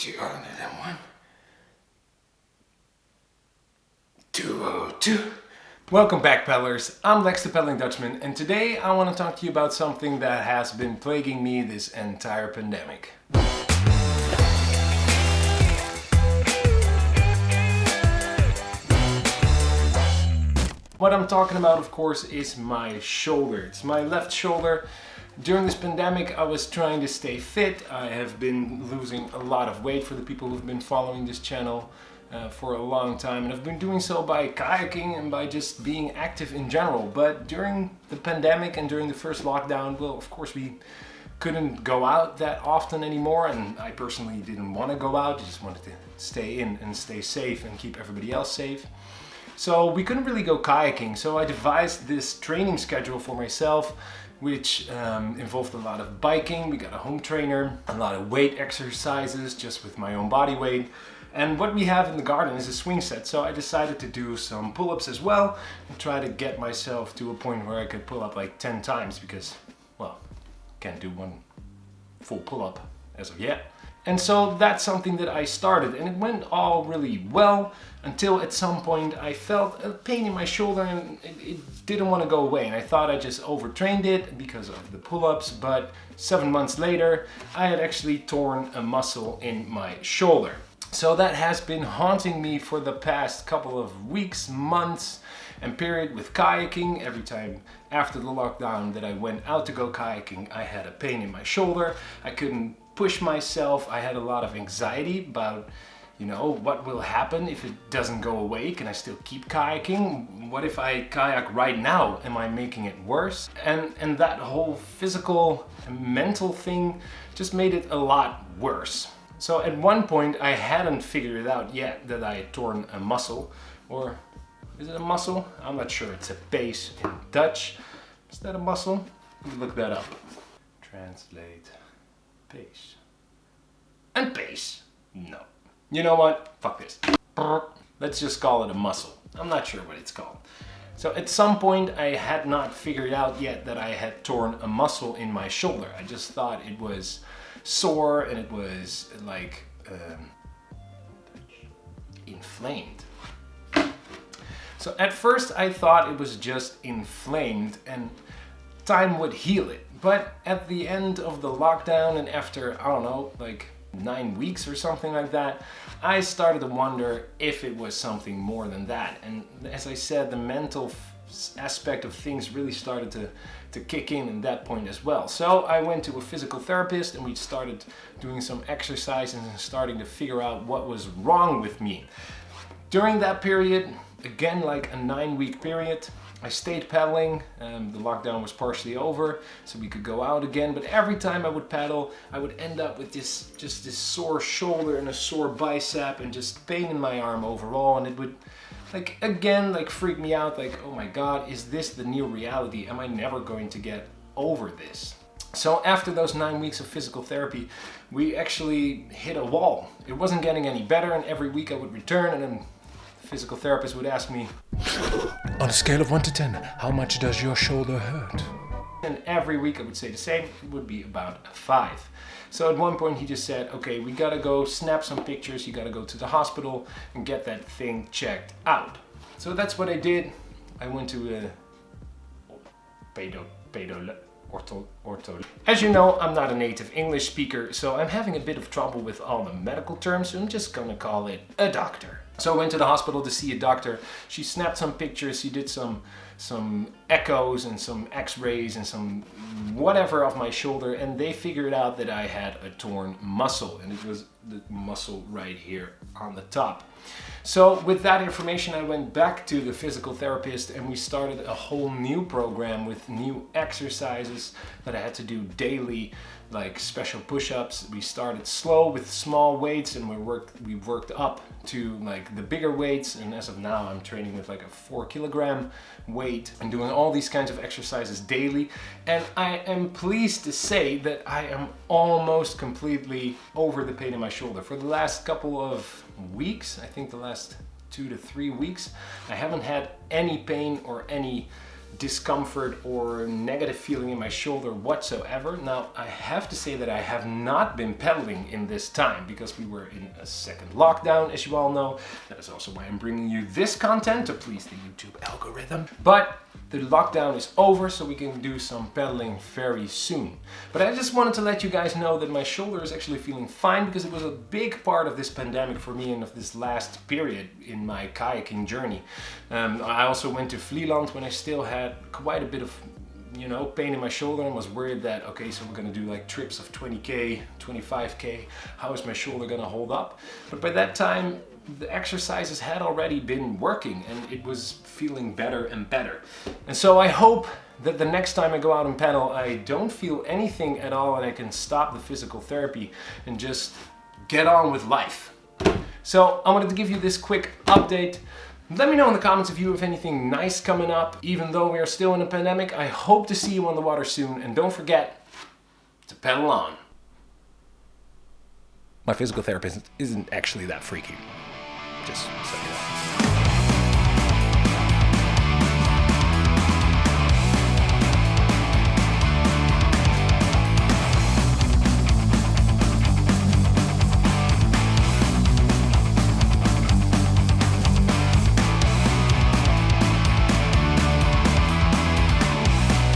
201. 202. Welcome back, paddlers. I'm Lex the Paddling Dutchman, and today I want to talk to you about something that has been plaguing me this entire pandemic. What I'm talking about, of course, is my shoulder. It's my left shoulder. During this pandemic, I was trying to stay fit. I have been losing a lot of weight for the people who've been following this channel for a long time. And I've been doing so by kayaking and by just being active in general. But during the pandemic and during the first lockdown, well, of course, we couldn't go out that often anymore. And I personally didn't want to go out. I just wanted to stay in and stay safe and keep everybody else safe. So we couldn't really go kayaking, so I devised this training schedule for myself, which involved a lot of biking. We got a home trainer, a lot of weight exercises just with my own body weight. And what we have in the garden is a swing set, so I decided to do some pull-ups as well and try to get myself to a point where I could pull up like 10 times because, well, can't do one full pull-up as of yet. And so that's something that I started, and it went all really well until at some point I felt a pain in my shoulder and it didn't want to go away, and I thought I just overtrained it because of the pull-ups, but 7 months later I had actually torn a muscle in my shoulder. So that has been haunting me for the past couple of weeks, months, and period with kayaking. Every time after the lockdown that I went out to go kayaking, I had a pain in my shoulder. I couldn't push myself. I had a lot of anxiety about, you know, what will happen if it doesn't go away? Can I still keep kayaking? What if I kayak right now? Am I making it worse? And that whole physical and mental thing just made it a lot worse. So at one point I hadn't figured it out yet that I had torn a muscle, or is it a muscle? I'm not sure. It's a base in Dutch. Is that a muscle? Let me look that up. Translate. Pace. And pace. No. You know what? Fuck this. Let's just call it a muscle. I'm not sure what it's called. So at some point I had not figured out yet that I had torn a muscle in my shoulder. I just thought it was sore and it was like inflamed. So at first I thought it was just inflamed and time would heal it. But at the end of the lockdown and after, I don't know, like 9 weeks or something like that, I started to wonder if it was something more than that. And as I said, the mental aspect of things really started to kick in at that point as well. So I went to a physical therapist and we started doing some exercises and starting to figure out what was wrong with me. During that period, again, like a 9-week period, I stayed paddling. The lockdown was partially over, so we could go out again. But every time I would paddle, I would end up with just this sore shoulder and a sore bicep and just pain in my arm overall. And it would, like, again, like freak me out. Like, oh my God, is this the new reality? Am I never going to get over this? So after those 9 weeks of physical therapy, we actually hit a wall. It wasn't getting any better, and every week I would return, and then physical therapist would ask me, on a scale of 1 to 10, how much does your shoulder hurt? And every week I would say the same. It would be about a 5. So at one point he just said, okay, we gotta go snap some pictures. You gotta go to the hospital and get that thing checked out. So that's what I did. I went to a ortho. As you know, I'm not a native English speaker, so I'm having a bit of trouble with all the medical terms, so I'm just gonna call it a doctor. So I went to the hospital to see a doctor. She snapped some pictures, she did some echoes and some x-rays and some whatever of my shoulder, and they figured out that I had a torn muscle, and it was the muscle right here on the top. So with that information, I went back to the physical therapist and we started a whole new program with new exercises that I had to do daily, like special push-ups. We started slow with small weights and we worked up to like the bigger weights, and as of now I'm training with like a 4 kilogram weight and doing all these kinds of exercises daily. And I am pleased to say that I am almost completely over the pain in my shoulder. For the last couple of weeks, I think the last 2 to 3 weeks, I haven't had any pain or any discomfort or negative feeling in my shoulder whatsoever. Now, I have to say that I have not been pedaling in this time because we were in a second lockdown, as you all know. That is also why I'm bringing you this content, to please the YouTube algorithm. But the lockdown is over, so we can do some pedaling very soon. But I just wanted to let you guys know that my shoulder is actually feeling fine, because it was a big part of this pandemic for me and of this last period in my kayaking journey. I also went to Vlieland when I still had quite a bit of pain in my shoulder, and was worried that, okay, so we're gonna do like trips of 20k, 25k, how is my shoulder gonna hold up? But by that time, the exercises had already been working and it was feeling better and better. And so I hope that the next time I go out and paddle, I don't feel anything at all and I can stop the physical therapy and just get on with life. So I wanted to give you this quick update. Let me know in the comments if you have anything nice coming up. Even though we are still in a pandemic, I hope to see you on the water soon, and don't forget to paddle on. My physical therapist isn't actually that freaky. Just so you know.